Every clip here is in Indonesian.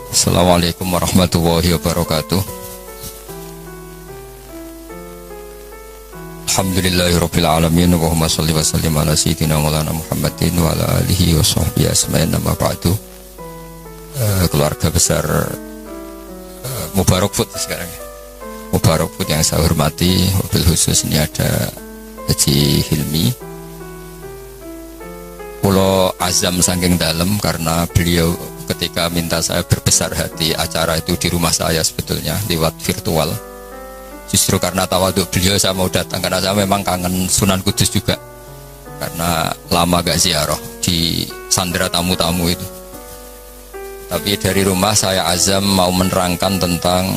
Assalamualaikum warahmatullahi wabarakatuh. Alhamdulillahirabbil alamin, Allahumma shalli wa sallim ala sayyidina Maulana Muhammadin wa ala alihi wa sahbihi asma'in, amma ba'du. Keluarga besar Mubarak Food sekarang. Mubarak Food yang saya hormati, wabil khusus ini ada Haji Hilmi. Pulau azam saking dalam karena beliau ketika minta saya berbesar hati acara itu di rumah saya sebetulnya lewat virtual. Justru karena tawaduk beliau saya mau datang karena saya memang kangen Sunan Kudus juga. Karena lama gak ziarah di sandera tamu-tamu itu. Tapi dari rumah saya azam mau menerangkan tentang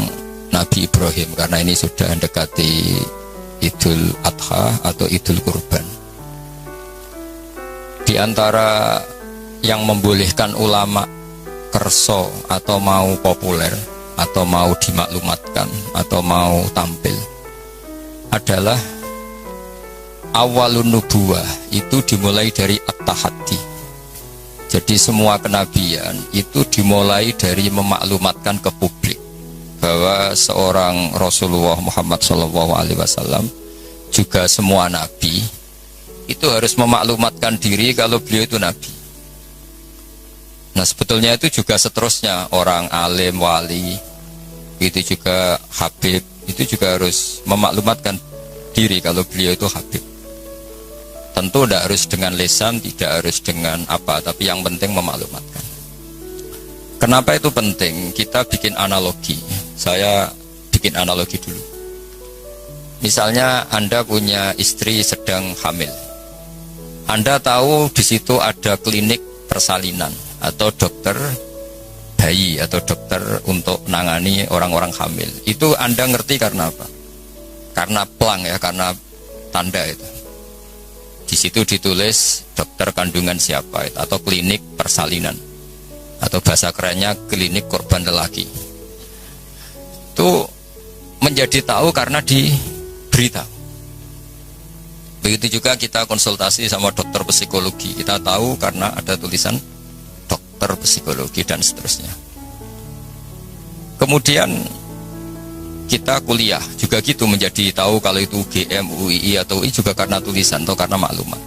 Nabi Ibrahim karena ini sudah mendekati Idul Adha atau Idul Kurban. Di antara yang membolehkan ulama kerso atau mau populer atau mau dimaklumatkan atau mau tampil adalah awalun nubuwah itu dimulai dari at-tahaddi. Jadi semua kenabian itu dimulai dari memaklumatkan ke publik bahwa seorang Rasulullah Muhammad SAW juga semua nabi itu harus memaklumatkan diri kalau beliau itu nabi. Nah sebetulnya itu juga seterusnya orang alim, wali, itu juga habib, itu juga harus memaklumatkan diri kalau beliau itu habib. Tentu tidak harus dengan lisan, tidak harus dengan apa, tapi yang penting memaklumatkan. Kenapa itu penting? Kita bikin analogi. Saya bikin analogi dulu. Misalnya Anda punya istri sedang hamil. Anda tahu di situ ada klinik persalinan atau dokter bayi atau dokter untuk menangani orang-orang hamil. Itu Anda ngerti karena apa? Karena plang ya, karena tanda itu. Di situ ditulis dokter kandungan siapa itu, atau klinik persalinan. Atau bahasa kerennya klinik korban lelaki. Itu menjadi tahu karena diberitahu. Begitu juga kita konsultasi sama dokter psikologi. Kita tahu karena ada tulisan dokter psikologi dan seterusnya. Kemudian kita kuliah juga gitu menjadi tahu kalau itu UGM, UII atau UI juga karena tulisan atau karena maklumat.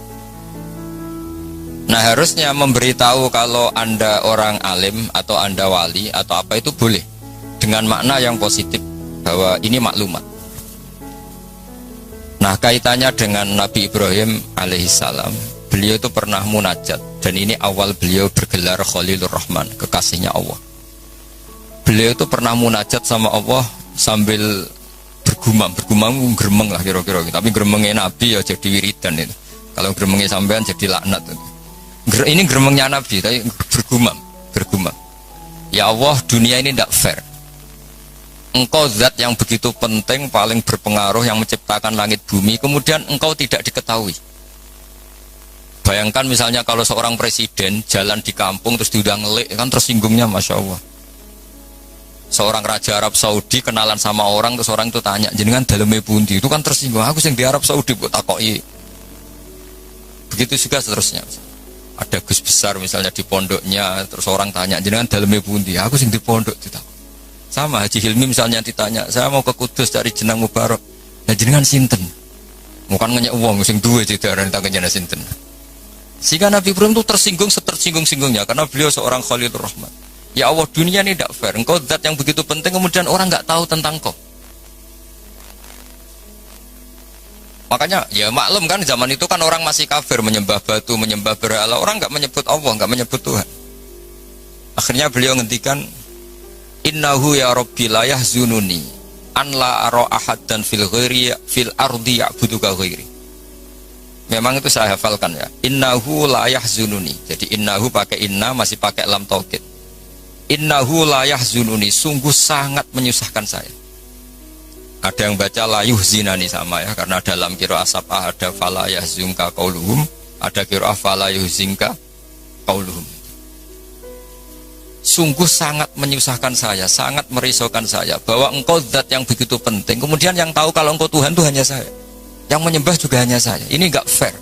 Nah harusnya memberitahu kalau Anda orang alim atau Anda wali atau apa itu boleh dengan makna yang positif bahwa ini maklumat. Nah kaitannya dengan Nabi Ibrahim alaihissalam, beliau itu pernah munajat dan ini awal beliau bergelar Khalilur Rahman, kekasihnya Allah. Beliau itu pernah munajat sama Allah sambil bergumam geremeng lah kira-kira, tapi geremengnya Nabi ya jadi wiridan itu. Kalau geremengnya sampean jadi laknat itu. Ini geremengnya Nabi tapi bergumam. Ya Allah, dunia ini tidak fair. Engkau zat yang begitu penting, paling berpengaruh, yang menciptakan langit bumi, kemudian engkau tidak diketahui. Bayangkan misalnya kalau seorang presiden jalan di kampung terus diundang ngelik, kan tersinggungnya Masya Allah. Seorang raja Arab Saudi kenalan sama orang, terus orang itu tanya, jenengan dalemnya pundi, itu kan tersinggung. Aku yang di Arab Saudi buat takoi. Begitu juga seterusnya. Ada Gus besar misalnya di pondoknya, terus orang tanya, jenengan dalemnya pundi, aku yang di pondok ditakoi. Sama Haji Hilmi misalnya ditanya, saya mau ke Kudus cari jenang Mubarak. Nah jenengan sinten? Bukan ngenyek uang, sing duwe didaran tangannya sinten. Sehingga Nabi Ibrahim itu tersinggung setersinggung-singgungnya karena beliau seorang Khalilur Rahman. Ya Allah, dunia ini tidak fair. Engkau zat yang begitu penting kemudian orang nggak tahu tentang kau. Makanya ya maklum kan zaman itu kan orang masih kafir, menyembah batu, menyembah berhala. Orang nggak menyebut Allah, nggak menyebut Tuhan. Akhirnya beliau ngendikan, Innahu ya Rabbi la yahzununi an la ara ahadan fil ghairi fil ardi ya'buduka ghairi. Memang itu saya hafalkan ya. Innahu la yahzununi. Jadi innahu pakai inna masih pakai lam taukid. Innahu la yahzununi, sungguh sangat menyusahkan saya. Ada yang baca la yuhzinani sama ya, karena dalam qiraah sab'ah ada fala yahzunka qauluhum, ada qiraah fala yuhzinka qauluhum. Sungguh sangat menyusahkan saya, sangat merisaukan saya bahwa engkau zat yang begitu penting, kemudian yang tahu kalau engkau Tuhan itu hanya saya, yang menyembah juga hanya saya. Ini enggak fair.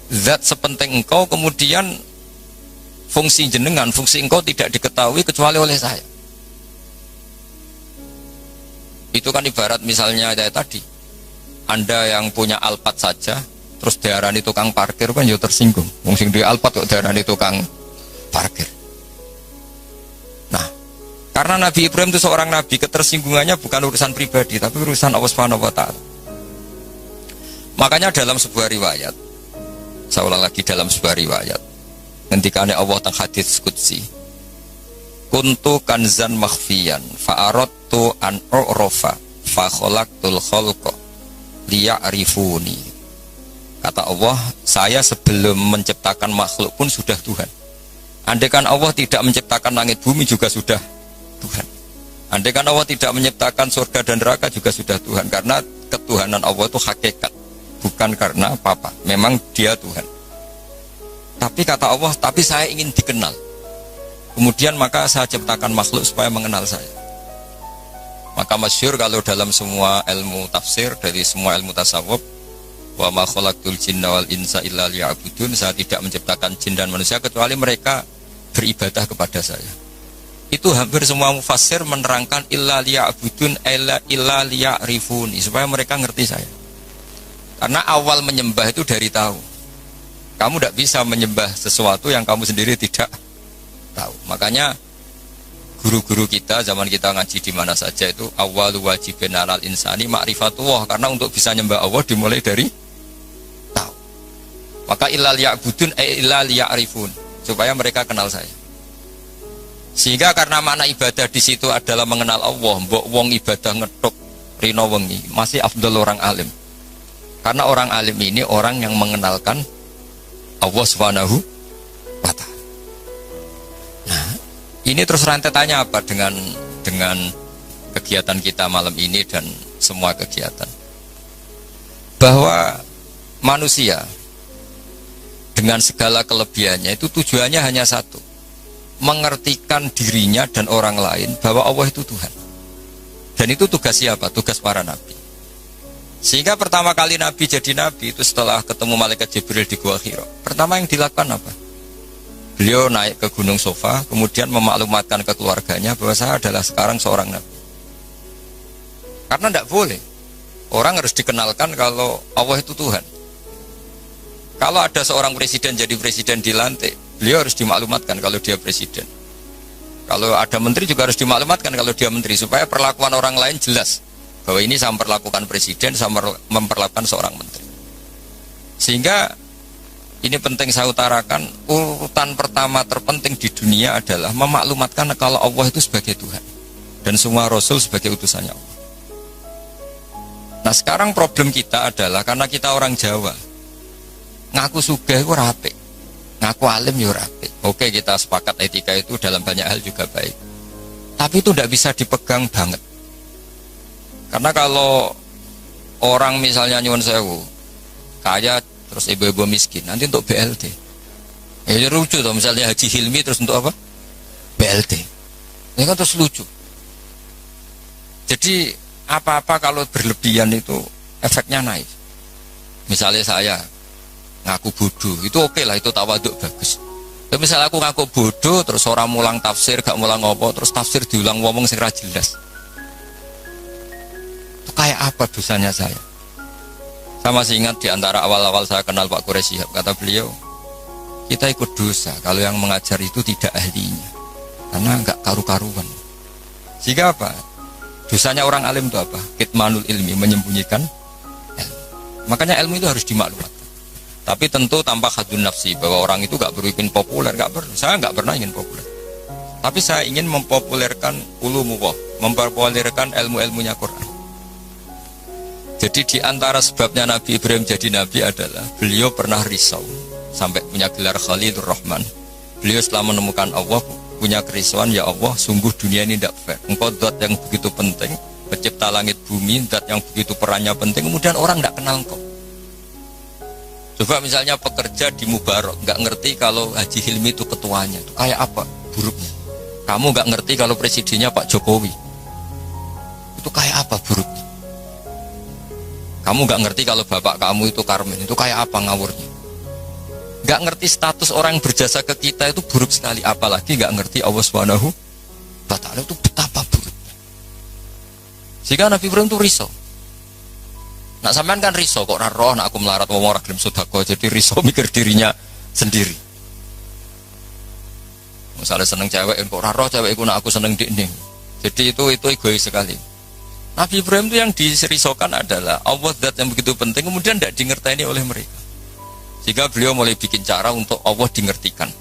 Zat sepenting engkau kemudian fungsi jenengan, fungsi engkau tidak diketahui kecuali oleh saya. Itu kan ibarat misalnya kayak tadi, Anda yang punya Alphard saja, terus diarani tukang parkir kan ya tersinggung. Wong sing duwe Alphard kok diarani tukang parkir. Nah, karena Nabi Ibrahim itu seorang nabi, ketersinggungannya bukan urusan pribadi, tapi urusan Allah Subhanahu wa taala. Makanya dalam sebuah riwayat, saya ulang lagi dalam sebuah riwayat, ketika Allah teng hadits qudsi, kuntu kanzan makhfiyan fa aradtu an u'rafa fa khalaqtul khalqa liya'rifuni. Kata Allah, saya sebelum menciptakan makhluk pun sudah Tuhan. Andaikan Allah tidak menciptakan langit bumi juga sudah Tuhan. Andaikan Allah tidak menciptakan surga dan neraka juga sudah Tuhan. Karena ketuhanan Allah itu hakikat, bukan karena apa-apa. Memang dia Tuhan. Tapi kata Allah, tapi saya ingin dikenal. Kemudian maka saya ciptakan makhluk supaya mengenal saya. Maka masyhur kalau dalam semua ilmu tafsir, dari semua ilmu tasawuf, wa ma khalaqtul jinna wal insa illa liya'budun, saya tidak menciptakan jin dan manusia kecuali mereka beribadah kepada saya. Itu hampir semua mufassir menerangkan illa liya'budun illa liya'rifuni, supaya mereka ngerti saya. Karena awal menyembah itu dari tahu. Kamu tidak bisa menyembah sesuatu yang kamu sendiri tidak tahu. Makanya guru-guru kita zaman kita ngaji di mana saja itu awal wajibin alal insani ma'rifatullah, karena untuk bisa nyembah Allah dimulai dari tahu. Maka illal ya'budun illal ya'rifun, supaya mereka kenal saya. Sehingga karena makna ibadah di situ adalah mengenal Allah, mbok wong ibadah ngethuk rino wengi masih afdal orang alim. Karena orang alim ini orang yang mengenalkan Allah Subhanahu wa ta'ala. Nah, ini terus rentetannya apa dengan kegiatan kita malam ini dan semua kegiatan? Bahwa manusia dengan segala kelebihannya itu tujuannya hanya satu, mengertikan dirinya dan orang lain bahwa Allah itu Tuhan. Dan itu tugas siapa? Tugas para nabi. Sehingga pertama kali Nabi jadi Nabi itu setelah ketemu Malaikat Jibril di Gua Hira, pertama yang dilakukan apa? Beliau naik ke Gunung Sofa, kemudian memaklumatkan ke keluarganya bahwa saya adalah sekarang seorang Nabi. Karena tidak boleh, orang harus dikenalkan kalau Allah itu Tuhan. Kalau ada seorang presiden jadi presiden dilantik, beliau harus dimaklumatkan kalau dia presiden. Kalau ada menteri juga harus dimaklumatkan kalau dia menteri, supaya perlakuan orang lain jelas bahwa ini saya memperlakukan presiden, saya memperlakukan seorang menteri. Sehingga ini penting saya utarakan, urutan pertama terpenting di dunia adalah memaklumatkan kalau Allah itu sebagai Tuhan dan semua Rasul sebagai utusannya Allah. Nah sekarang problem kita adalah karena kita orang Jawa, ngaku sugih itu rapi, ngaku alim ya rapi. Oke, kita sepakat etika itu dalam banyak hal juga baik, tapi itu tidak bisa dipegang banget. Karena kalau orang misalnya nyuwun sewu, kaya terus ibu-ibu miskin, nanti untuk BLT. Ya lucu tuh, misalnya Haji Hilmi terus untuk apa? BLT. Ini kan terus lucu. Jadi apa-apa kalau berlebihan itu efeknya naik. Misalnya saya ngaku bodoh, itu oke lah, itu tawaduk bagus. Tapi misalnya aku ngaku bodoh, terus orang mulang tafsir, gak mulang ngopo, terus tafsir diulang ngomong sing ra jelas. Kayak apa dosanya saya? Saya masih ingat di antara awal-awal saya kenal Pak Quraisy Shihab, kata beliau, kita ikut dosa kalau yang mengajar itu tidak ahlinya, karena enggak karu-karuan. Sehingga apa? Dosanya orang alim itu apa? Kitmanul ilmi, menyembunyikan ilmu. Makanya ilmu itu harus dimaklumatkan. Tapi tentu tanpa hadun nafsi, bahwa orang itu enggak berpikir populer, enggak perlu. Saya enggak pernah ingin populer. Tapi saya ingin mempopulerkan ulumullah, mempopulerkan ilmu-ilmunya Quran. Jadi di antara sebabnya Nabi Ibrahim jadi Nabi adalah beliau pernah risau sampai punya gelar Khalilur Rahman. Beliau setelah menemukan Allah punya kerisauan, ya Allah, sungguh dunia ini tidak fair. Engkau zat yang begitu penting, pencipta langit bumi, zat yang begitu perannya penting, kemudian orang tidak kenal engkau. Coba misalnya pekerja di Mubarak nggak ngerti kalau Haji Hilmi itu ketuanya, itu kayak apa buruknya? Kamu nggak ngerti kalau presidennya Pak Jokowi, itu kayak apa buruknya? Kamu gak ngerti kalau bapak kamu itu Karmen, itu kayak apa ngawurnya? Gak ngerti status orang yang berjasa ke kita itu buruk sekali. Apalagi gak ngerti Allah Subhanahu wa ta'ala itu betapa buruknya. Sehingga Nabi Ibrahim itu risau. Nak sampean kan risau kok ora roh nak aku melarat wong ora gelem sedekah, jadi risau mikir dirinya sendiri. Misalnya seneng cewek kok ora roh cewek iku nak aku seneng ndekne. Jadi itu egois sekali. Nabi Ibrahim itu yang dirisaukan adalah Allah zat yang begitu penting kemudian tidak dingerteni oleh mereka. Sehingga beliau mulai bikin cara untuk Allah dingertikan.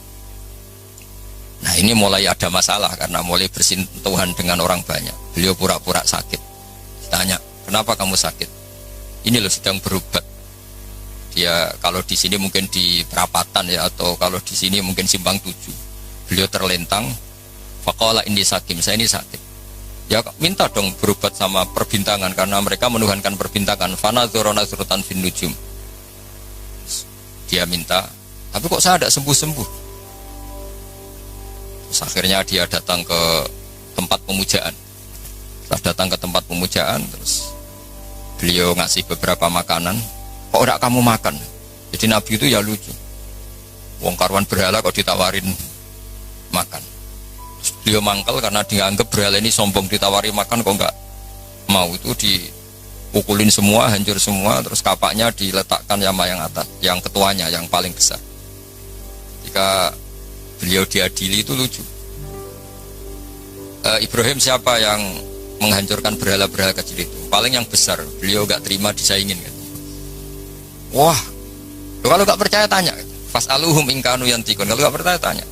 Nah ini mulai ada masalah karena mulai bersentuhan dengan orang banyak. Beliau pura-pura sakit. Tanya, kenapa kamu sakit? Ini loh sedang berobat. Dia kalau di sini mungkin di perapatan ya, atau kalau di sini mungkin simpang 7. Beliau terlentang. Faqala inni sakim, saya ini sakit. Ya minta dong berobat sama perbintangan karena mereka menuhankan perbintangan. Fanadzara nazratan fin nujum. Dia minta, tapi kok saya tidak sembuh-sembuh. Terus akhirnya dia datang ke tempat pemujaan. Setelah datang ke tempat pemujaan, terus beliau ngasih beberapa makanan. Kok udah kamu makan? Jadi Nabi itu ya lucu. Wong karuan berhala kok ditawarin makan. Terus beliau mangkel karena dianggap berhala ini sombong, ditawari makan kok enggak mau. Itu dipukulin semua, hancur semua. Terus kapaknya diletakkan sama yang atas, yang ketuanya, yang paling besar. Jika beliau diadili itu lucu. Ibrahim siapa yang menghancurkan berhala-berhala kecil itu? Paling yang besar. Beliau gak terima disaingin kan. Wah, kalau gak percaya tanya. Fas'aluhum ingkanu yantikun. Kalau gak percaya tanya.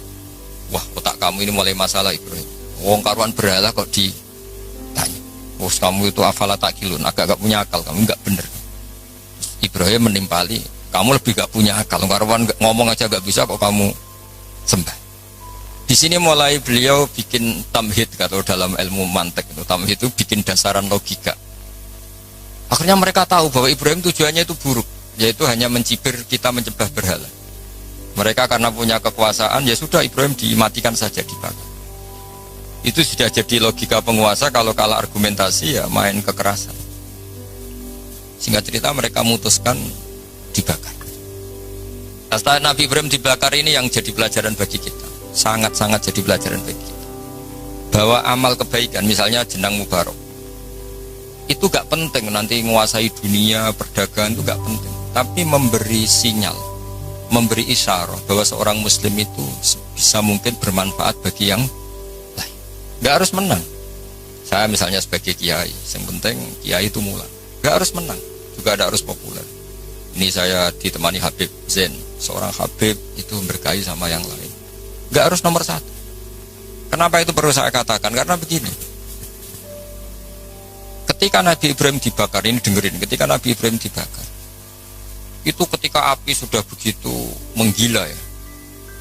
Wah, otak kamu ini mulai masalah Ibrahim. Wong karuan berhala kok ditanya. Wah, kamu itu afala takilun, agak gak punya akal, kamu gak bener. Ibrahim menimpali, kamu lebih gak punya akal. Karuan ngomong aja gak bisa kok kamu sembah. Di sini mulai beliau bikin tamhid, kalau dalam ilmu mantek itu tamhid itu bikin dasaran logika. Akhirnya mereka tahu bahwa Ibrahim tujuannya itu buruk, yaitu hanya mencibir kita menyembah berhala. Mereka karena punya kekuasaan, ya sudah Ibrahim dimatikan saja, dibakar. Itu sudah jadi logika penguasa, kalau kalah argumentasi ya main kekerasan. Singkat cerita mereka memutuskan dibakar. Nah, setelah Nabi Ibrahim dibakar ini yang jadi pelajaran bagi kita. Sangat-sangat jadi pelajaran bagi kita. Bahwa amal kebaikan, misalnya jenang mubarok, itu gak penting nanti menguasai dunia, perdagangan itu gak penting. Tapi memberi sinyal, memberi isyarat bahwa seorang muslim itu bisa mungkin bermanfaat bagi yang lain. Gak harus menang. Saya misalnya sebagai kiai, yang penting kiai itu mulai. Gak harus menang, juga ada harus populer. Ini saya ditemani Habib Zain, seorang Habib itu berkahi sama yang lain. Gak harus nomor 1. Kenapa itu perlu saya katakan? Karena begini. Ketika Nabi Ibrahim dibakar, ini dengerin, ketika Nabi Ibrahim dibakar, itu ketika api sudah begitu menggila ya,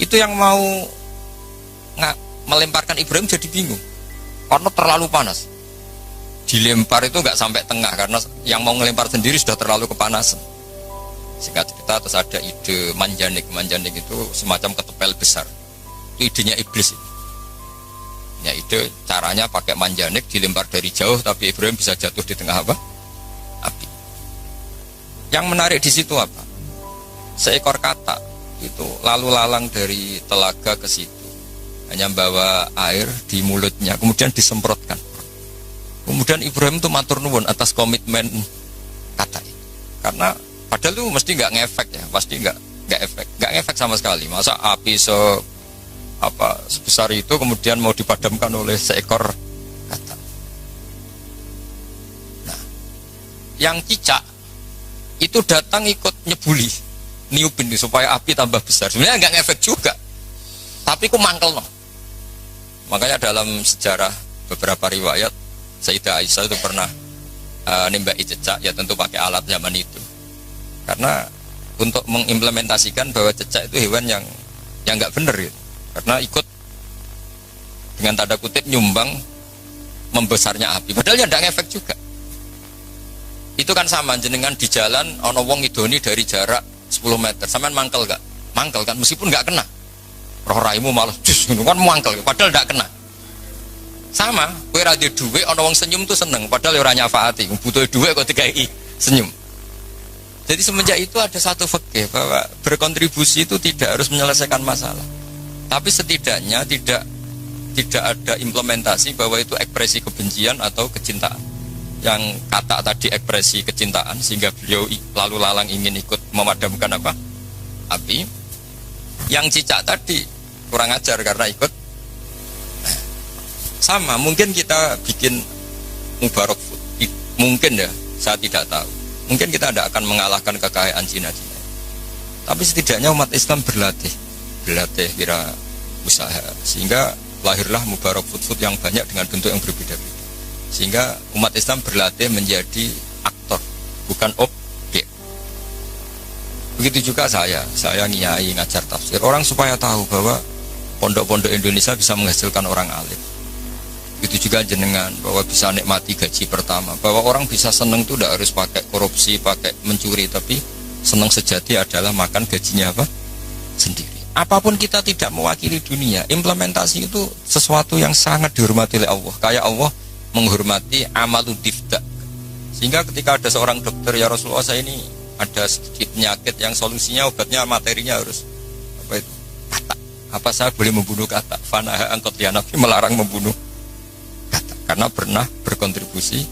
itu yang mau melemparkan Ibrahim jadi bingung karena terlalu panas. Dilempar itu nggak sampai tengah karena yang mau ngelempar sendiri sudah terlalu kepanasan. Singkat cerita terus ada ide manjanik itu semacam ketepel besar. Itu idenya iblis ini. Ya ide caranya pakai manjanik dilempar dari jauh tapi Ibrahim bisa jatuh di tengah apa? Api. Yang menarik di situ apa? Seekor katak itu lalu lalang dari telaga ke situ, hanya bawa air di mulutnya, kemudian disemprotkan. Kemudian Ibrahim itu matur nuwun atas komitmen katak itu. Karena padahal itu mesti nggak ngefek ya, pasti nggak ngefek sama sekali. Masa api sebesar itu kemudian mau dipadamkan oleh seekor katak. Nah, yang cicak itu datang ikut nyebuli, niupin supaya api tambah besar. Sebenarnya nggak ngefek juga, tapi ku mangkel no. Makanya dalam sejarah beberapa riwayat Sayyidah Aisyah itu pernah nembaki cecak, ya tentu pakai alat zaman itu. Karena untuk mengimplementasikan bahwa cecak itu hewan yang nggak benar gitu. Karena ikut dengan tanda kutip nyumbang membesarnya api. Padahal ya nggak ngefek juga. Itu kan sama jenengan di jalan ono wong idoni dari jarak 10 meter. Sampean mangkel gak? Mangkel kan meskipun nggak kena. Roh raimu malah jus kan mangkel padahal nggak kena. Sama, kowe ra duwe dhuwit ana wong senyum tuh seneng padahal ora nyafaati. Butuh dhuwit kok dikai senyum. Jadi semenjak itu ada satu fikih bahwa berkontribusi itu tidak harus menyelesaikan masalah. Tapi setidaknya tidak ada implementasi bahwa itu ekspresi kebencian atau kecintaan. yang kata tadi ekspresi kecintaan sehingga beliau lalu lalang ingin ikut memadamkan apa? Api. Yang cicak tadi kurang ajar karena ikut. Sama, mungkin kita bikin Mubarak Food. Mungkin ya, saya tidak tahu. Mungkin kita tidak akan mengalahkan kekayaan Cina-Cina. Tapi setidaknya umat Islam berlatih kira usaha sehingga lahirlah Mubarak Food yang banyak dengan bentuk yang berbeda-beda. Sehingga umat Islam berlatih menjadi aktor, bukan objek. Begitu juga saya ngiyai ngajar tafsir. Orang supaya tahu bahwa pondok-pondok Indonesia bisa menghasilkan orang alim. Begitu juga jenengan, bahwa bisa nikmati gaji pertama. Bahwa orang bisa seneng itu tidak harus pakai korupsi, pakai mencuri, tapi seneng sejati adalah makan gajinya apa? Sendiri. Apapun kita tidak mewakili dunia, implementasi itu sesuatu yang sangat dihormati oleh Allah. Kayak Allah menghormati amalu difda. Sehingga ketika ada seorang dokter, ya Rasulullah saya ini ada sedikit penyakit yang solusinya obatnya materinya harus apa itu? Kata. Apa saya boleh membunuh kata? Fanaha angkot ya Nabi melarang membunuh kata karena pernah berkontribusi,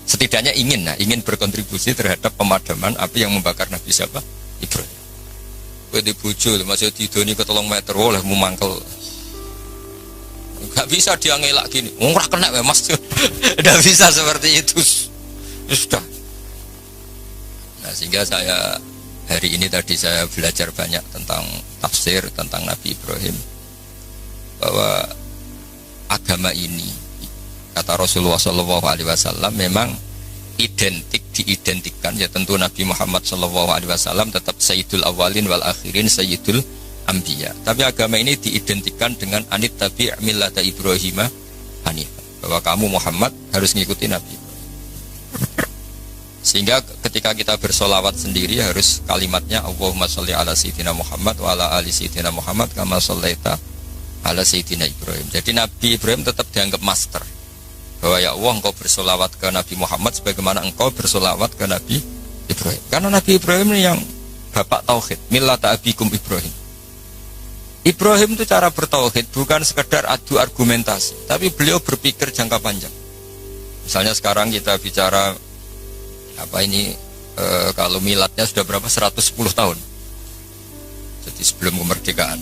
setidaknya ingin berkontribusi terhadap pemadaman api yang membakar Nabi siapa? Ibrahim. Kowe di bojo masih didoni ke 3 meter oleh mumangkel. Gak bisa dia ngelak gini, ora kena mas. Tidak bisa seperti itu. Sudah. Nah sehingga saya hari ini tadi saya belajar banyak tentang tafsir, tentang Nabi Ibrahim. Bahwa agama ini kata Rasulullah SAW memang diidentikan ya tentu Nabi Muhammad SAW tetap Sayyidul Awalin wal Akhirin Sayyidul Ambiya. Tapi agama ini diidentikan dengan anit tabi' millata Ibrahim hanifan, bahwa kamu Muhammad harus ngikuti Nabi Ibrahim. Sehingga ketika kita bersolawat sendiri harus kalimatnya Allahumma sholli ala sayyidina Muhammad wa ala ali sayyidina Muhammad kama shollaita ala sayyidina Ibrahim. Jadi Nabi Ibrahim tetap dianggap master, bahwa ya Allah engkau bersolawat ke Nabi Muhammad sebagaimana engkau bersolawat ke Nabi Ibrahim. Karena Nabi Ibrahim ini yang bapak tauhid, millata abikum Ibrahim. Ibrahim itu cara bertauhid bukan sekedar adu argumentasi, tapi beliau berpikir jangka panjang. Misalnya sekarang kita bicara kalau miladnya sudah berapa? 110 tahun. Jadi sebelum kemerdekaan.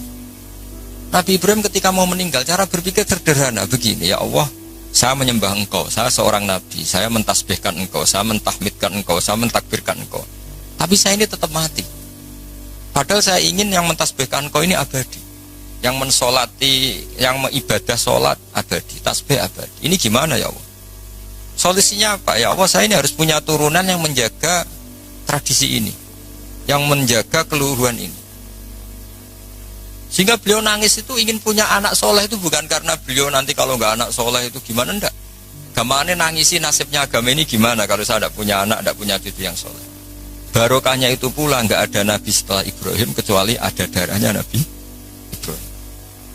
Nabi Ibrahim ketika mau meninggal cara berpikir sederhana begini, ya Allah, saya menyembah engkau, saya seorang nabi, saya mentasbihkan engkau, saya mentahmidkan engkau, saya mentakbirkan engkau. Tapi saya ini tetap mati. Padahal saya ingin yang mentasbihkan engkau ini abadi, yang mensolati, yang mengibadah solat abadi, tasbih abadi. Ini gimana ya Allah? Solusinya apa? Ya Allah, saya ini harus punya turunan yang menjaga tradisi ini, yang menjaga keluhuran ini. Sehingga beliau nangis itu ingin punya anak soleh itu bukan karena beliau nanti kalau nggak anak soleh itu gimana, enggak. Gamane nangisi nasibnya agama ini gimana kalau saya tidak punya anak, tidak punya cucu yang soleh. Barokahnya itu pula nggak ada nabi setelah Ibrahim kecuali ada darahnya Nabi Ibrahim.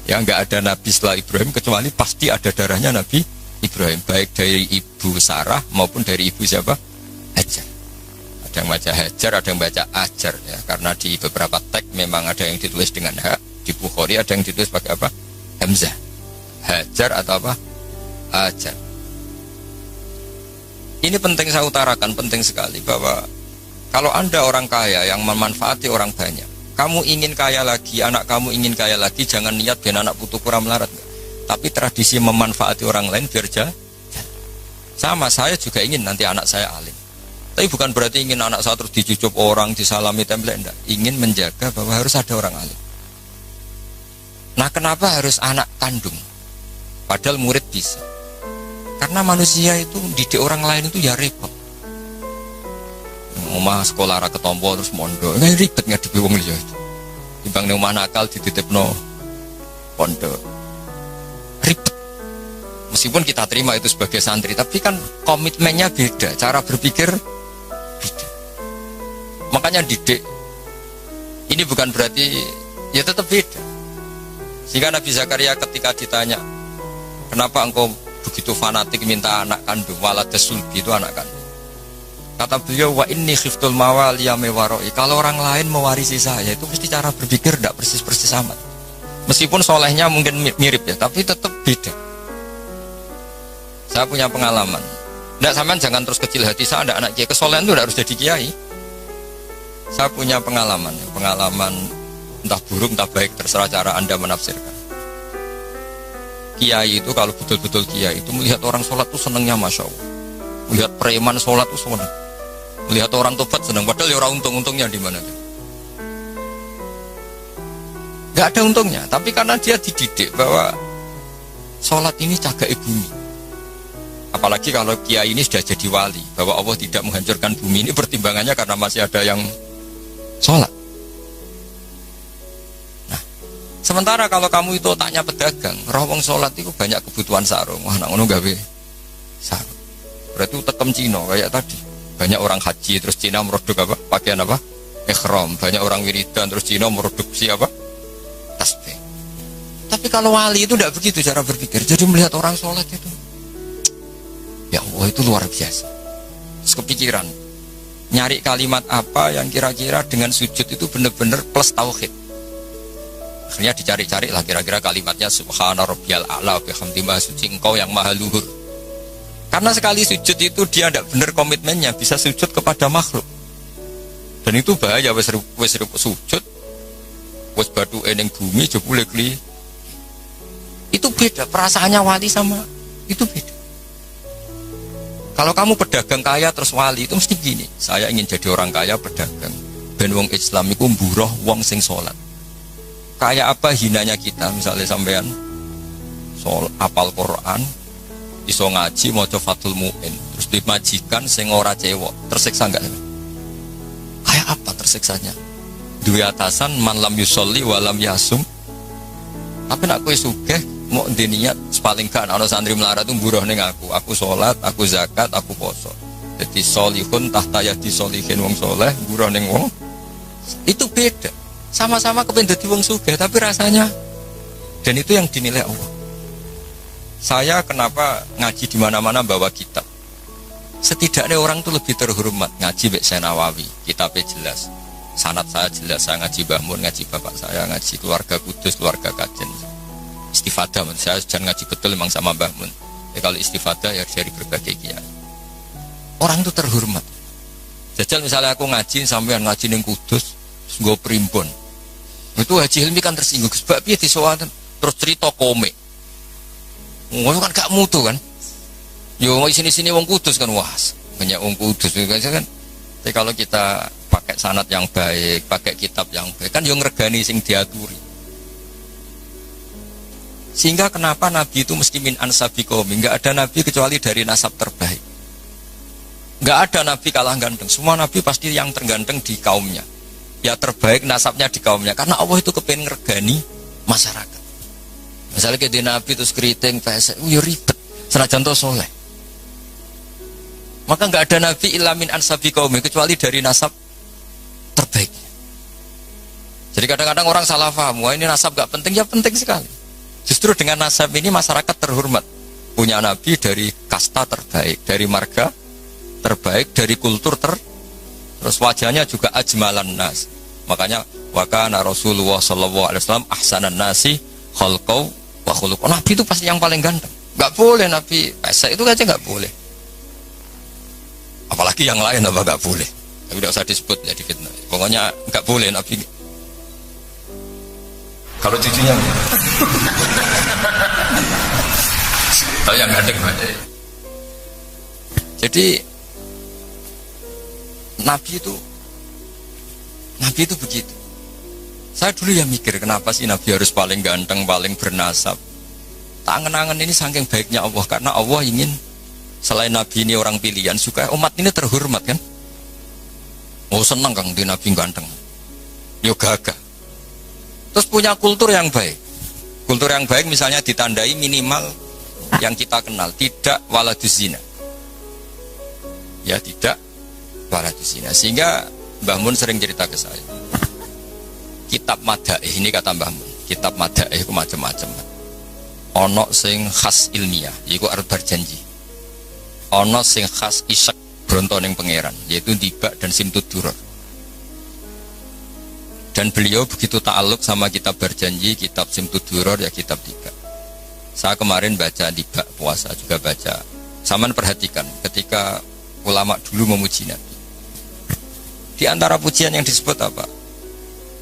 Ya nggak ada nabi setelah Ibrahim kecuali pasti ada darahnya Nabi Ibrahim, baik dari ibu Sarah maupun dari ibu siapa? Hajar. Ada yang baca Hajar, ada yang baca Ajar ya, karena di beberapa teks memang ada yang ditulis dengan hak. Di Bukhari ada yang ditulis pakai apa? Hamzah. Hajar atau apa? Ajar. Ini penting saya utarakan, penting sekali bahwa kalau Anda orang kaya yang memanfaati orang banyak, kamu ingin kaya lagi, anak kamu ingin kaya lagi, jangan niat biar anak putu kurang melarat. Tapi tradisi memanfaati orang lain biar sama, saya juga ingin nanti anak saya alim. Tapi bukan berarti ingin anak saya terus dicucup orang, disalami template, enggak. Ingin menjaga bahwa harus ada orang alim. Nah kenapa harus anak kandung? Padahal murid bisa. Karena manusia itu didik orang lain itu ya repot. Omah sekolah ra ketompo terus mondok. Nggak ribet ngadepi wong liya. Timbang ning omah nakal dititipno pondok. Ribet. Meskipun kita terima itu sebagai santri, tapi kan komitmennya beda, cara berpikir beda. Makanya didik ini bukan berarti ya tetap beda. Sehingga Nabi Zakaria ketika ditanya, kenapa engkau begitu fanatik minta anak kandung, waladas sulbi itu anak kandung. Kata beliau, wa inni khiftul mawaliya mewaroi. Kalau orang lain mewarisi saya, itu mesti cara berpikir tidak persis-persis amat. Meskipun solehnya mungkin mirip ya, tapi tetap beda. Saya punya pengalaman. Nggak, sampean jangan terus kecil hati, saya ada anak kiai. Kesolehan itu harus jadi kiai. Saya punya pengalaman entah buruk entah baik, terserah cara Anda menafsirkan. Kiai itu kalau betul-betul kiai itu melihat orang sholat itu senengnya masya Allah. Melihat preman sholat itu seneng. Melihat orang tobat seneng. Padahal ya orang untung-untungnya di mana? Gak ada untungnya. Tapi karena dia dididik bahwa sholat ini cagai bumi. Apalagi kalau kiai ini sudah jadi wali, bahwa Allah tidak menghancurkan bumi ini, pertimbangannya karena masih ada yang sholat. Nah, sementara kalau kamu itu otaknya pedagang, roh wong sholat itu banyak kebutuhan sarung. Wah, nak ngono gawe sarung. Berarti tekem Cina kayak tadi. Banyak orang haji terus Cina merodok apa? Pakaian apa? Ikhram. Banyak orang wiridan terus Cina merodupsi apa? Tasbih. Tapi kalau wali itu tidak begitu cara berpikir. Jadi melihat orang sholat itu, ya Allah, itu luar biasa. Terus kepikiran nyari kalimat apa yang kira-kira dengan sujud itu benar-benar plus tauhid. Akhirnya dicari-cari lah kira-kira kalimatnya subhana rabbiyal a'la bihamdi maha suci engkau yang maha luhur. Karena sekali sujud itu dia tidak benar komitmennya, bisa sujud kepada makhluk. Dan itu bahaya. Wes sujud wes batu eneng bumi jebule kli. Itu beda, perasaannya wali sama itu beda. Kalau kamu pedagang kaya terus wali itu mesti gini, saya ingin jadi orang kaya pedagang. Ben wong Islam iku mburoh wong sing salat. Kayak apa hinanya kita, misalnya sampean apal Quran, iso ngaji maca Fathul Mu'in, terus dimajikan sing ora cewek, tersiksa enggak? Kayak apa tersiksanya? Dua atasan man lam yusolli wa lam yasum. Tapi nak kowe sugih mau niat paling gak ana santri melarat tuh buruh ning aku sholat, aku zakat, aku poso. Jadi solihun tahta yadi solihin wong soleh, buruh ning wong. Itu beda. Sama-sama kepen dadi wong sugih tapi rasanya, dan itu yang dinilai Allah. Saya kenapa ngaji di mana-mana bawa kitab? Setidaknya orang tuh lebih terhormat ngaji Mbak Nawawi, kitabnya jelas. Sanad saya jelas, saya ngaji Mbah Mun, ngaji bapak saya, ngaji keluarga Kudus, keluarga Kajen. Istifadah, saya jangan ngaji betul memang sama Mbah Mun. Ya, kalau istifadah ya dari berbagai kiai. Orang itu terhormat. Jajal misalnya aku ngaji sampean ngaji ning Kudus, gue primbon. Itu Haji Hilmi kan tersinggung, sebab piye disowan terus cerita komik. Ngono kan gak mutu kan. Yo sini-sini wong Kudus kan wah, banyak wong Kudus kan. Tapi kalau kita pakai sanad yang baik, pakai kitab yang baik, kan yang ngergani sing diaturi. Sehingga kenapa Nabi itu mesti min ansabi qaumi, enggak ada Nabi kecuali dari nasab terbaik. Enggak ada Nabi kalah ganteng, semua Nabi pasti yang terganteng di kaumnya. Ya terbaik nasabnya di kaumnya, karena Allah itu kepengen ngergani masyarakat. Misalnya kayak di Nabi terus keriting, pesek, ya ribet, senajan to soleh. Maka enggak ada Nabi illa min ansabi qaumi kecuali dari nasab terbaik. Jadi kadang-kadang orang salah paham, wah ini nasab gak penting, ya penting sekali. Justru dengan nasab ini masyarakat terhormat. Punya Nabi dari kasta terbaik, dari marga terbaik, dari kultur terus wajahnya juga ajmalan nas. Makanya wa kana Rasulullah sallallahu alaihi wasallam ahsanan nasi khalqau wa khuluqan. Nabi itu pasti yang paling ganteng. Gak boleh Nabi pesek itu aja gak boleh. Apalagi yang lain apa gak boleh. Tapi tidak usah disebut jadi fitnah. Pokoknya gak boleh Nabi. Kalau cucunya kalau yang ganteng banyak. Jadi Nabi itu begitu. Saya dulu ya mikir kenapa sih Nabi harus paling ganteng, paling bernasab. Tangan-tangan ini saking baiknya Allah, karena Allah ingin selain Nabi ini orang pilihan, supaya umat ini terhormat kan. Oh senang Kang di Nabi ganteng, yo gagah. Terus punya kultur yang baik. Kultur yang baik misalnya ditandai minimal yang kita kenal, tidak waladuz zina. Ya tidak waladuz zina. Sehingga Mbah Mun sering cerita ke saya. Kitab Madaih ini kata Mbah Mun, kitab Madaih itu macam-macam. Ono sing khas ilmiah, yaitu arep berjanji. Ono sing khas isek bronto ning pangeran, yaitu Dibak dan Simtud Duror. Dan beliau begitu ta'aluk sama kitab berjanji, kitab Simtud Duror, ya kitab Dibak. Saya kemarin baca Dibak puasa, juga baca Saman perhatikan ketika ulama dulu memuji Nabi. Di antara pujian yang disebut apa?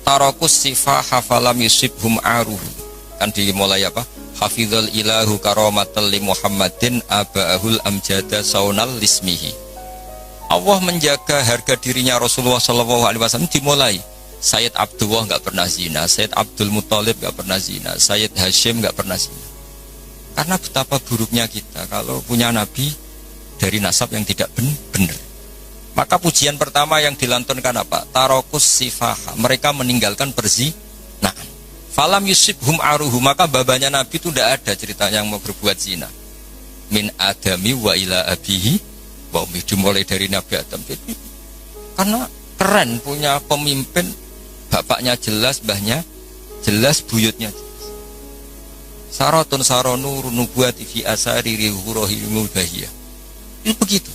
Tarakus sifah hafalam yusibhum aruhu. Kan dimulai apa? Hafizul ilahu karomatal li Muhammadin aba'ahul amjada saunal lismihi. Allah menjaga harga dirinya Rasulullah SAW dimulai. Sayyid Abdullah nggak pernah zina, Sayyid Abdul Muthalib nggak pernah zina, Sayyid Hashim nggak pernah zina. Karena betapa buruknya kita kalau punya Nabi dari nasab yang tidak benar. Maka pujian pertama yang dilantunkan apa? Tarokus sifaha. Mereka meninggalkan perzinahan. Falam yusibhum aruhu, maka babanya Nabi itu tidak ada ceritanya yang mau berbuat zina. Min adami wa ila abihi wa ummi, dimulai dari Nabi Adam. Jadi, karena keren punya pemimpin, bapaknya jelas, mbahnya jelas, buyutnya jelas. Saratun saronur nubuati fi asari rihurohimul bahiyah. Itu begitu.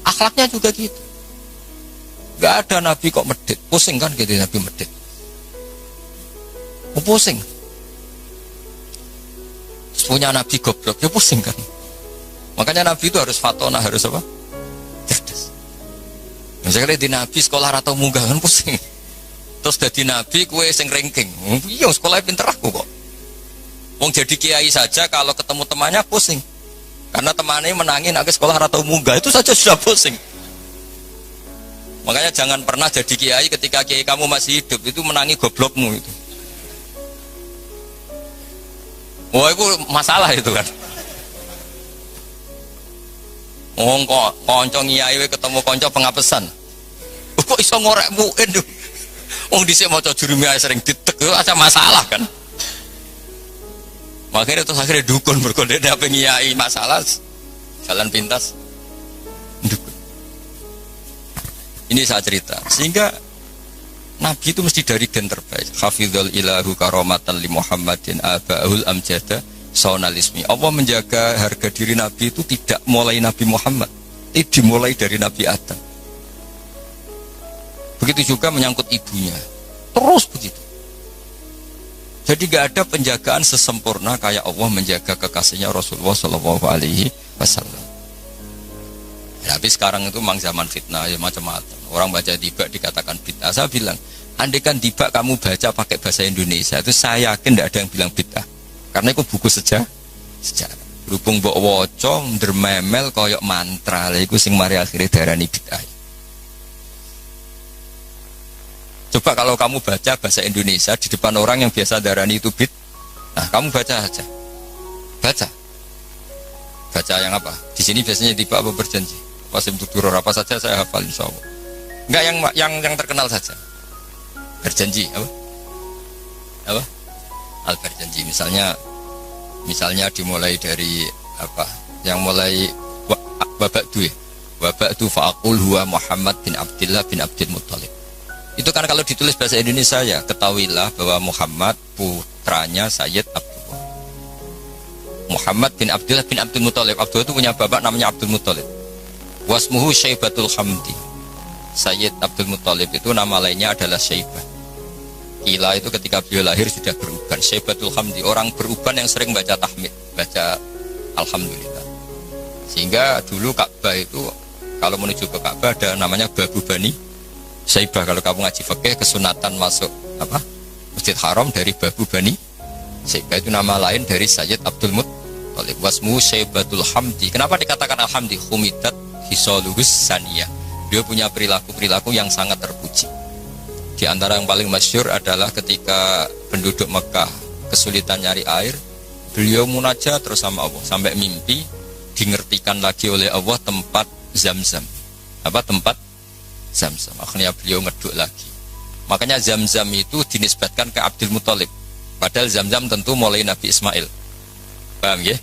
Akhlaknya juga gitu. Gak ada Nabi kok medit. Pusing kan gitu Nabi medit. Pusing. Punya Nabi goblok, ya pusing kan. Makanya Nabi itu harus fatona, harus apa? Cerdas. Misalnya di Nabi sekolah atau munggah kan pusing. Terus jadi Nabi kue sing ranking. Iya sekolahnya pinter aku kok. Wong jadi kiai saja kalau ketemu temannya pusing. Karena temannya menangin aku sekolah atau munggah itu saja sudah pusing. Makanya jangan pernah jadi kiai ketika kiai kamu masih hidup itu menangi goblokmu itu. Wah itu masalah itu kan. Wong kok konco ngiyai ketemu konco pengapesan. Kok iso ngorek muin tuh. Wong dhisik maca jurumiyah sering ditek itu ada masalah kan. Makanya terus akhirnya dukun berkode apa ngiyai masalah jalan pintas. Dukun. Ini saya cerita. Sehingga Nabi itu mesti dari gen terbaik. Hafizul ilahu karomatan li Muhammadin aba'ahul amjada saunalismi. Allah menjaga harga diri Nabi itu tidak mulai Nabi Muhammad, dimulai dari Nabi Adam. Begitu juga menyangkut ibunya. Terus begitu. Jadi gak ada penjagaan sesempurna kayak Allah menjaga kekasihnya Rasulullah Shallallahu Alaihi Wasallam. Tapi sekarang itu memang zaman fitnah ya macam-macam. Orang baca tiba dikatakan bid'ah. Saya bilang, andai kan tiba kamu baca pakai bahasa Indonesia itu saya yakin tidak ada yang bilang bid'ah. Karena itu buku sejarah. Berhubung mbok waca ndermemel koyok mantra, lha iku sing mari akhire darani bid'ah. Coba kalau kamu baca bahasa Indonesia di depan orang yang biasa darani itu bid'ah. Nah, kamu baca aja. Baca yang apa? Di sini biasanya tiba apa berjanji? Wasim tuturor apa saja saya hafal insyaallah. Enggak yang terkenal saja. Berjanji apa? Al-berjanji misalnya dimulai dari apa? Yang mulai waba'du fa'aqul huwa Muhammad bin Abdullah bin Abdul Muthalib. Itu kan kalau ditulis bahasa Indonesia ya, ketahuilah bahwa Muhammad putranya Sayyid Abdullah. Muhammad bin Abdullah bin Abdul Muthalib. Abdullah itu punya bapak namanya Abdul Muthalib. Wasmuhu Syaibatul Hamdi. Sayyid Abdul Muthalib itu nama lainnya adalah Syaibah. Kila itu ketika beliau lahir sudah beruban. Syaibatul Hamdi, orang beruban yang sering baca tahmid, baca Alhamdulillah. Sehingga dulu Ka'bah itu kalau menuju ke Ka'bah ada namanya Babu Bani Syaibah. Kalau kamu ngaji fikih kesunatan masuk apa? Masjid Haram dari Babu Bani Syaibah, itu nama lain dari Sayyid Abdul Muthalib. Wasmu Syaibatul Hamdi. Kenapa dikatakan Alhamdi? Humidat hisoluhus saniyah. Dia punya perilaku-perilaku yang sangat terpuji. Di antara yang paling masyhur adalah ketika penduduk Mekah kesulitan nyari air, beliau munajat terus sama Allah sampai mimpi dingertikan lagi oleh Allah tempat Zam-Zam. Apa tempat Zam-Zam? Akhirnya beliau ngeduk lagi. Makanya Zam-Zam itu dinisbatkan ke Abdul Muthalib. Padahal Zam-Zam tentu mulai Nabi Ismail. Paham ya?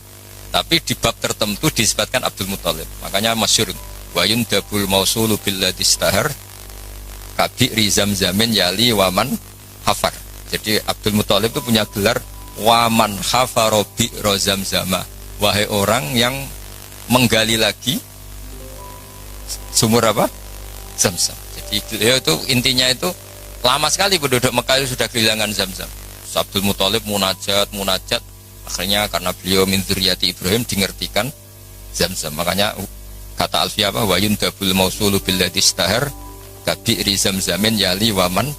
Tapi di bab tertentu dinisbatkan Abdul Muthalib. Makanya masyhur wa yundabul mausulu billadhi istahar kabi'ri Zam-Zamin yali waman hafar. Jadi Abdul Muthalib itu punya gelar waman hafaro bi'ro Zam-Zama. Wahai orang yang menggali lagi sumur apa? Zam-Zam. Jadi beliau itu intinya itu lama sekali penduduk Mekah itu sudah kehilangan Zam-Zam. Abdul Muthalib munajat. Akhirnya karena beliau min dzurriyyati Ibrahim dingertikan Zamzam. Makanya kata Alfiyah apa? Wa yundabul mausulu billati istahar kabi'ri zamzamin yali waman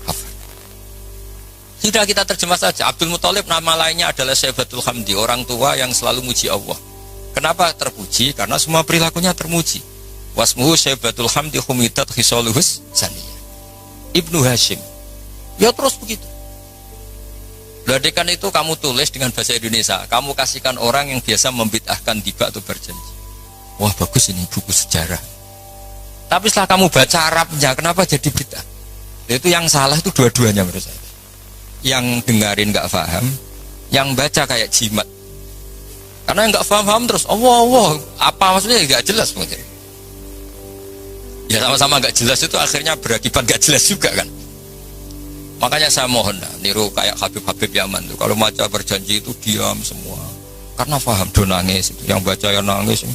hafar. Sudah kita terjemah saja. Abdul Muthalib nama lainnya adalah Syaibatul Hamdi, orang tua yang selalu muji Allah. Kenapa terpuji? Karena semua perilakunya termuji. Wasmuhu Syaibatul Hamdi humidat khisaluhus saniyah. Ibnu Hashim. Ya terus begitu. Ladekan itu kamu tulis dengan bahasa Indonesia. Kamu kasihkan orang yang biasa membid'ahkan tiba atau berjanji. Wah bagus ini buku sejarah. Tapi setelah kamu baca Arabnya, kenapa jadi bid'ah? Itu yang salah itu dua-duanya menurut saya. Yang dengarin nggak paham, yang baca kayak jimat. Karena yang nggak paham terus, Allah, apa maksudnya nggak jelas mungkin. Ya sama-sama nggak jelas itu akhirnya berakibat nggak jelas juga kan. Makanya saya mohon niru kayak Habib-Habib Yaman tuh. Kalau baca berjanji itu diam semua. Karena paham do nangis. Yang baca ya nangis.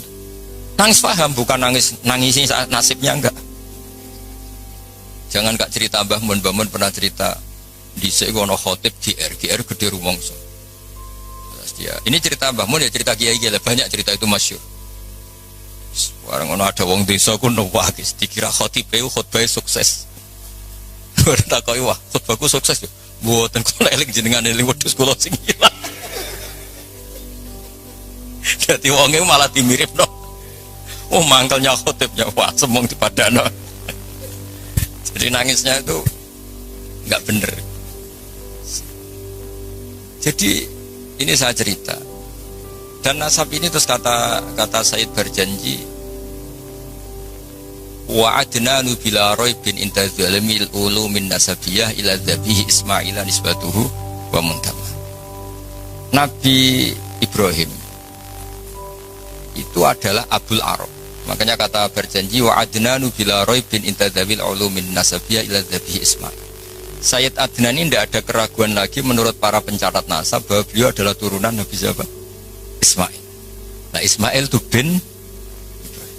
Nangis paham bukan nangisin saat nasibnya enggak. Jangan gak cerita Mbah Mun pernah cerita di sekono khotib GR gede rumongso. Ini cerita Mbah Mun ya cerita kiai banyak cerita itu masyhur. Orang ono ada wong desa ku nuwakis dikira khotibe khotbah sukses. Bertakoi wah khotbahku sukses yo. Mboten kula eling jenengan eling wedhus kula sing ilang. Dadi wonge malah dimiripno. Oh mangkelnya khotibnya wah semong dipadano. Jadi nangisnya itu nggak bener. Jadi ini saya cerita. Dan nasab ini terus kata Said berjanji wa adnanu bila raibin inta zalimil ulumin nasabiyah ila dzabihi ismaila nisbatuhu wa muntama. Nabi Ibrahim itu adalah Abul Arab. Makanya kata berjanji wa adnanu bila raibin inta dzabil ulumin nasabiyah ila dzabihi ismail. Sayyid Adnan ini tidak ada keraguan lagi menurut para pencatat nasab bahwa beliau adalah turunan Nabi siapa? Ismail. Nah Ismail itu bin Ibrahim.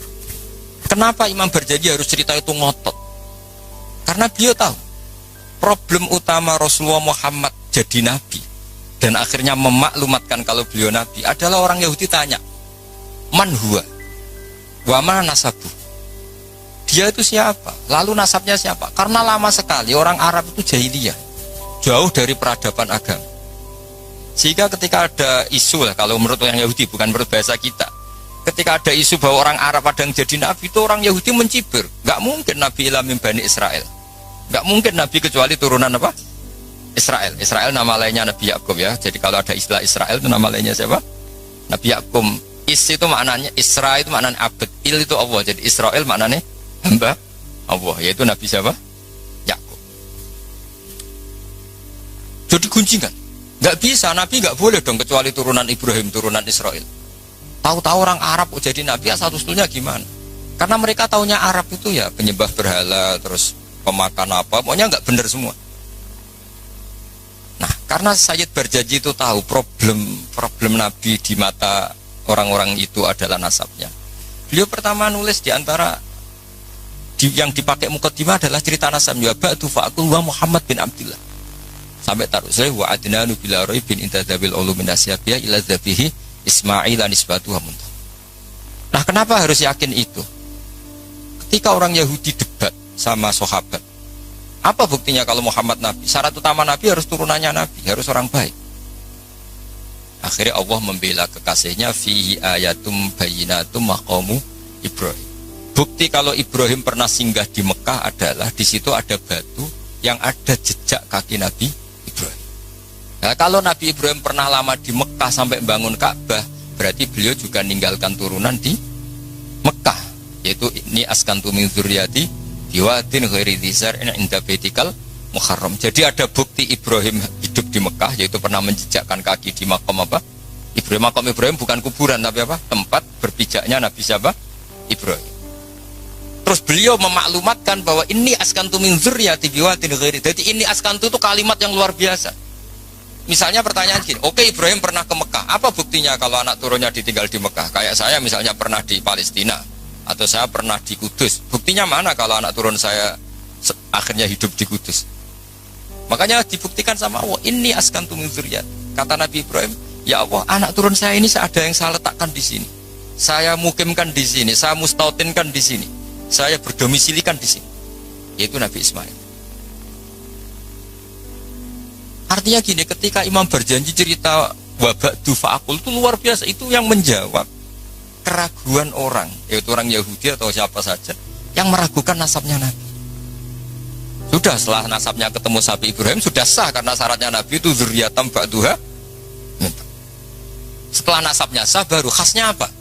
Kenapa Imam berjanji harus cerita itu ngotot? Karena beliau tahu problem utama Rasulullah Muhammad jadi Nabi dan akhirnya memaklumatkan kalau beliau Nabi adalah orang Yahudi tanya man huwa wa ma nasabu, dia itu siapa? Lalu nasabnya siapa? Karena lama sekali orang Arab itu jahiliyah, jauh dari peradaban agama. Sehingga ketika ada isu lah, kalau menurut orang Yahudi bukan menurut bahasa kita, ketika ada isu bahwa orang Arab ada yang jadi Nabi itu orang Yahudi mencibir. Gak mungkin Nabi ilah min Bani Israel, gak mungkin Nabi kecuali turunan apa? Israel. Israel nama lainnya Nabi Yakub ya. Jadi kalau ada istilah Israel itu nama lainnya siapa? Nabi Yakub. Is itu maknanya, Isra itu maknanya abad, Il itu Allah. Jadi Israel maknanya hamba Allah, yaitu Nabi siapa? Yakub. Jadi gunjingan. Gak bisa, Nabi gak boleh dong kecuali turunan Ibrahim, turunan Israel. Tahu-tahu orang Arab jadi Nabi, asal-usulnya gimana? Karena mereka taunya Arab itu ya penyembah berhala, terus pemakan apa, pokoknya gak benar semua. Nah, karena Sayyid berjanji itu tahu problem Nabi di mata orang-orang itu adalah nasabnya. Beliau pertama nulis di antara yang dipakai mukaddimah adalah cerita nasabnya. Ba'du fa'akul wa Muhammad bin Abdullah. Sampai taruh saya wa adnanu bila raibin inta dzabil ulumin nasyabiyah ila dzabihi Ismaila nisbatuha muntah. Nah, kenapa harus yakin itu? Ketika orang Yahudi debat sama sahabat, apa buktinya kalau Muhammad Nabi? Syarat utama Nabi harus turunannya Nabi, harus orang baik. Akhirnya Allah membela kekasihnya fihi ayatum bayyinatum maqamu Ibrahim. Bukti kalau Ibrahim pernah singgah di Mekah adalah di situ ada batu yang ada jejak kaki Nabi Ibrahim. Nah, kalau Nabi Ibrahim pernah lama di Mekah sampai bangun Ka'bah, berarti beliau juga meninggalkan turunan di Mekah, yaitu ini askantu min dzurriyyati biwadin ghairi dzar'in inda baitikal muharram. Jadi ada bukti Ibrahim hidup di Mekah, yaitu pernah menjejakkan kaki di makam apa? Ibrahim. Makam Ibrahim bukan kuburan tapi apa? Tempat berpijaknya Nabi siapa? Ibrahim. Terus beliau memaklumatkan bahwa ini askantu min dzurriyyati biwadin ghairi. Jadi ini askantu itu kalimat yang luar biasa. Misalnya pertanyaan gini, oke Ibrahim pernah ke Mekah, apa buktinya kalau anak turunnya ditinggal di Mekah? Kayak saya misalnya pernah di Palestina, atau saya pernah di Kudus. Buktinya mana kalau anak turun saya akhirnya hidup di Kudus? Makanya dibuktikan sama Allah, ini askantu min dzurriyyati. Kata Nabi Ibrahim, ya Allah, anak turun saya ini ada yang saya letakkan di sini. saya mukimkan di sini, saya mustautinkan di sini, saya berdomisilikan di sini, yaitu Nabi Ismail. Artinya gini, ketika Imam berjanji cerita wabak dufa'akul itu luar biasa, itu yang menjawab keraguan orang, yaitu orang Yahudi atau siapa saja yang meragukan nasabnya Nabi. Sudah setelah nasabnya ketemu sapi Ibrahim sudah sah, karena syaratnya Nabi itu dzurriyyatan ba'duha. Setelah nasabnya sah baru khasnya apa?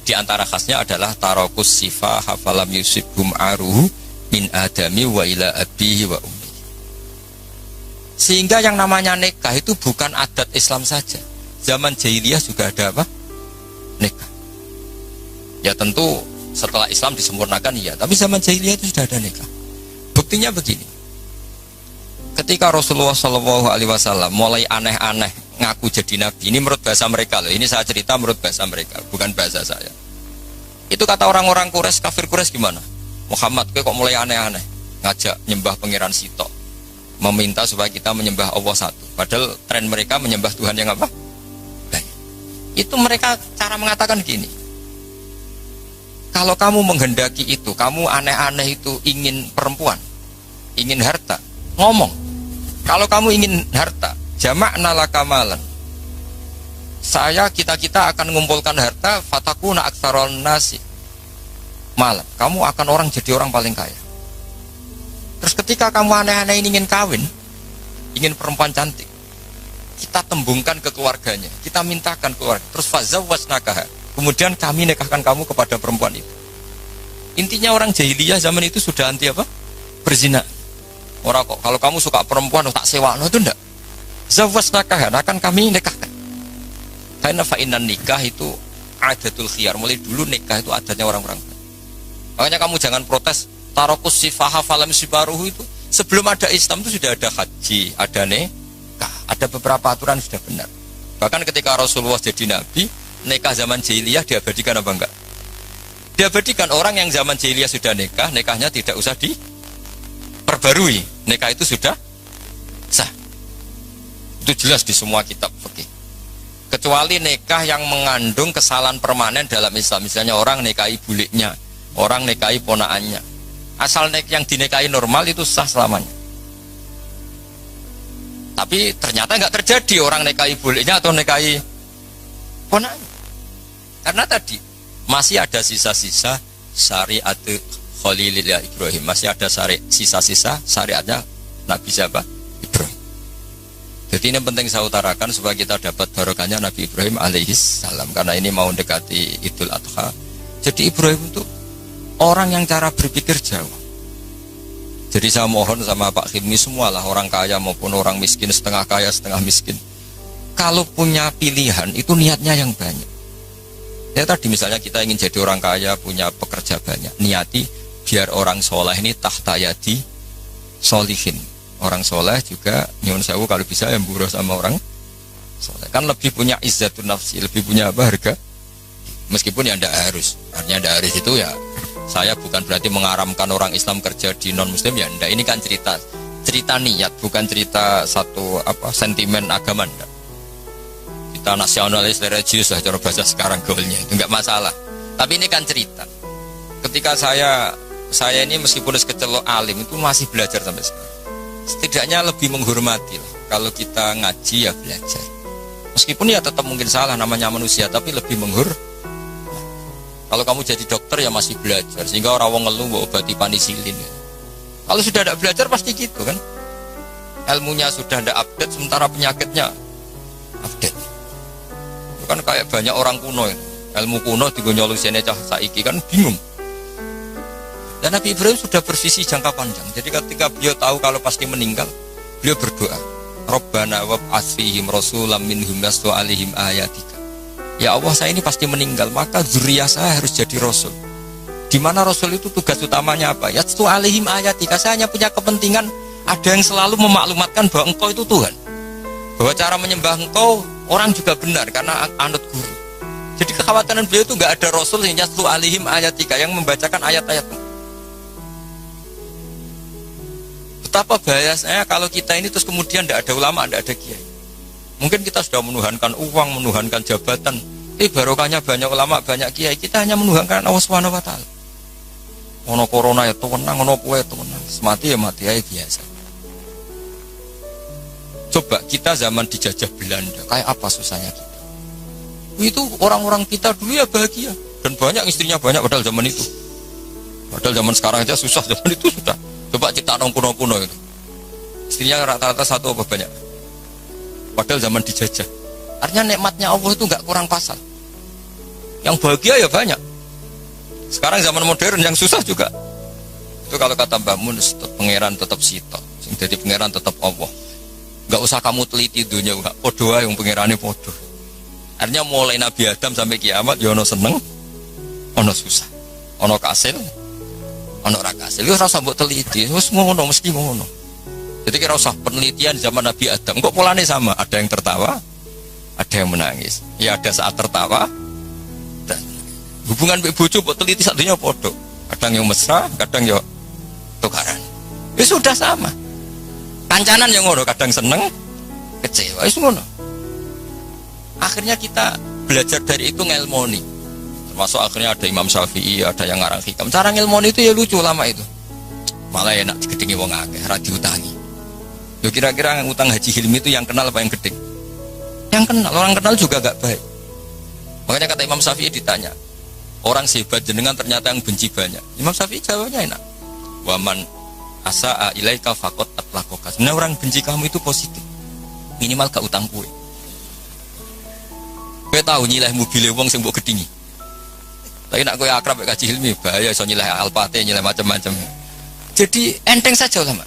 Di antara khasnya adalah tarakus sifah hafalam yusibhum aruhu min adami wa ila abihi wa ummi. Sehingga yang namanya nikah itu bukan adat Islam saja. Zaman jahiliyah juga ada apa? Nikah. Ya tentu setelah Islam disempurnakan iya, tapi zaman jahiliyah itu sudah ada nikah. Buktinya begini. Ketika Rasulullah SAW mulai aneh-aneh ngaku jadi nabi, ini menurut bahasa mereka loh. Ini saya cerita menurut bahasa mereka, bukan bahasa saya. Itu kata orang-orang Quraisy, kafir Quraisy gimana? Muhammad kok mulai aneh-aneh, ngajak nyembah pangeran Sitok, meminta supaya kita menyembah Allah satu. Padahal tren mereka menyembah Tuhan yang apa? Baik. Itu mereka cara mengatakan gini. Kalau kamu menghendaki itu, kamu aneh-aneh itu ingin perempuan, ingin harta, ngomong. Kalau kamu ingin harta, jama'na laka malan. Kita akan mengumpulkan harta, fatakuna aktsaron nasi malan. Kamu akan orang jadi orang paling kaya. Terus ketika kamu aneh-aneh ingin kawin, ingin perempuan cantik, kita tembungkan ke keluarganya, kita mintakan keluarga. Terus fazawwajnakaha, kemudian kami nikahkan kamu kepada perempuan itu. Intinya orang jahiliyah zaman itu sudah anti apa? Berzina. Orang kok kalau kamu suka perempuan tak sewakno itu enggak. Zawwajnakaha, akan kami nikahkan. Karena fa'inan nikah itu adatul khiyar. Mulai dulu nikah itu adatnya orang-orang. Makanya kamu jangan protes. Tarokus sifaha falam sibaruhu itu sebelum ada Islam itu sudah ada haji, ada nikah, ada beberapa aturan sudah benar. Bahkan ketika Rasulullah jadi nabi, nikah zaman jahiliyah diabadikan apa enggak? Diabadikan. Orang yang zaman jahiliyah sudah nikah, nikahnya tidak usah diperbarui. Nikah itu sudah sah. Itu jelas di semua kitab fikih. Kecuali nikah yang mengandung kesalahan permanen dalam Islam. Misalnya orang nikahi buliknya, orang nikahi ponaannya. Asal yang dinikahi normal itu sah selamanya. Tapi ternyata nggak terjadi orang nikahi buliknya atau nikahi ponaannya. Karena tadi masih ada sisa-sisa syariat Khalilillah Ibrahim, masih ada sisa-sisa syariatnya Nabi siapa? Ibrahim. Jadi ini penting saya utarakan supaya kita dapat barokahnya Nabi Ibrahim alaihis salam, karena ini mau mendekati Idul Adha. Jadi Ibrahim itu orang yang cara berpikir jauh. Jadi saya mohon sama Pak Khidmi semualah, orang kaya maupun orang miskin, setengah kaya setengah miskin, kalau punya pilihan itu niatnya yang banyak. Ya tadi misalnya kita ingin jadi orang kaya, punya pekerja banyak, niati biar orang soleh ini tahta yadi solihin. Orang soleh juga nyuwun sewu kalau bisa yang buruh sama orang soleh, kan lebih punya izzatun nafsi, lebih punya apa, harga. Meskipun ya tidak harus, artinya tidak harus itu ya. Saya bukan berarti mengaramkan orang Islam kerja di non Muslim ya, enggak. Ini kan cerita niat, bukan cerita satu apa sentimen agama, enggak. Kita nasionalis religius lah cara bahasa sekarang goalnya itu enggak masalah. Tapi ini kan cerita. Ketika saya ini meskipun sekecelok alim itu masih belajar sampai sekarang. Setidaknya lebih menghormati lah. Kalau kita ngaji ya belajar. Meskipun ya tetap mungkin salah, namanya manusia, tapi lebih menghormati. Kalau kamu jadi dokter ya masih belajar, sehingga orang wong ngeluh mbok obati penisilin. Kalau sudah tidak belajar pasti gitu kan. Ilmunya sudah tidak update, sementara penyakitnya update. Itu kan kayak banyak orang kuno, ilmu kuno digonyolusine cah saiki kan bingung. Dan Nabi Ibrahim sudah bervisi jangka panjang. Jadi ketika beliau tahu kalau pasti meninggal, beliau berdoa, Rabbana wab'ats fihim rasulam minhum yatlu 'alaihim ayatika. Ya Allah, saya ini pasti meninggal, maka zuriyah saya harus jadi rasul. Di mana rasul itu tugas utamanya apa? Yatlu 'alaihim ayatika. Saya hanya punya kepentingan ada yang selalu memaklumatkan bahwa engkau itu Tuhan. Bahwa cara menyembah engkau orang juga benar karena anut guru. Jadi kekhawatiran beliau itu enggak ada rasul yang yatlu 'alaihim ayatika yang membacakan ayat-ayatmu. Betapa bahayanya kalau kita ini terus kemudian tidak ada ulama, tidak ada kiai. Mungkin kita sudah menuhankan uang, menuhankan jabatan. Tapi barokahnya banyak ulama, banyak kiai, kita hanya menuhankan Allah Subhanahu wa taala. Ono corona ya tenang, ono kue tenang. Mati ya mati aja biasa. Coba kita zaman dijajah Belanda, kayak apa susahnya kita. Itu orang-orang kita dulu ya bahagia. Dan banyak istrinya banyak padahal zaman itu. Padahal zaman sekarang aja susah, zaman itu sudah. Coba kita nong kuno-kuno itu. Istrinya rata-rata satu apa banyak. Padahal zaman dijajah. Artinya nikmatnya Allah itu nggak kurang pasal. Yang bahagia ya banyak. Sekarang zaman modern yang susah juga. Itu kalau kata Mbah Mun, pangeran tetap sito. Jadi pangeran tetap Allah. Nggak usah kamu teliti dunia, podo yang pangerane podo. Artinya mulai Nabi Adam sampai kiamat, ya ono seneng, ono susah, ono kasil, ono ra kasil. Ya rasa mbok teliti, wis ngono mesti ngono. Jadi kira usah penelitian zaman Nabi Adam. Kok polane sama? Ada yang tertawa, ada yang menangis. Ya ada saat tertawa. Dan hubungan mbek bojo mbok teliti satunya podo. Kadang yang mesra, kadang ya tukaran. Ya sudah sama. Kancanan yang ngono, kadang seneng, kecewa, itu ngono. Akhirnya kita belajar dari itu ngelmoni. Termasuk akhirnya ada Imam Syafi'i, ada yang ngarang hikam. Cara ngelmoni itu ya lucu lama itu. Malah enak digedingi wong akeh, ra diutangi. Yo kira-kira yang utang Haji Hilmi itu yang kenal apa yang gedeng? Yang kenal, orang kenal juga gak baik. Makanya kata Imam Syafi'i ditanya, orang sehebat jenengan ternyata yang benci banyak. Imam Syafi'i jawabnya enak. Waman asa'a ilaika faqat atlaqaka. Sebenarnya orang benci kamu itu positif. Minimal gak utang kue. Kowe tahu nyileh mobil wong sing mbok gedhingi. Tapi nak kowe akrab mek Haji Hilmi bahaya iso nyileh Alphate, nyileh macam-macam. Jadi enteng saja ulama.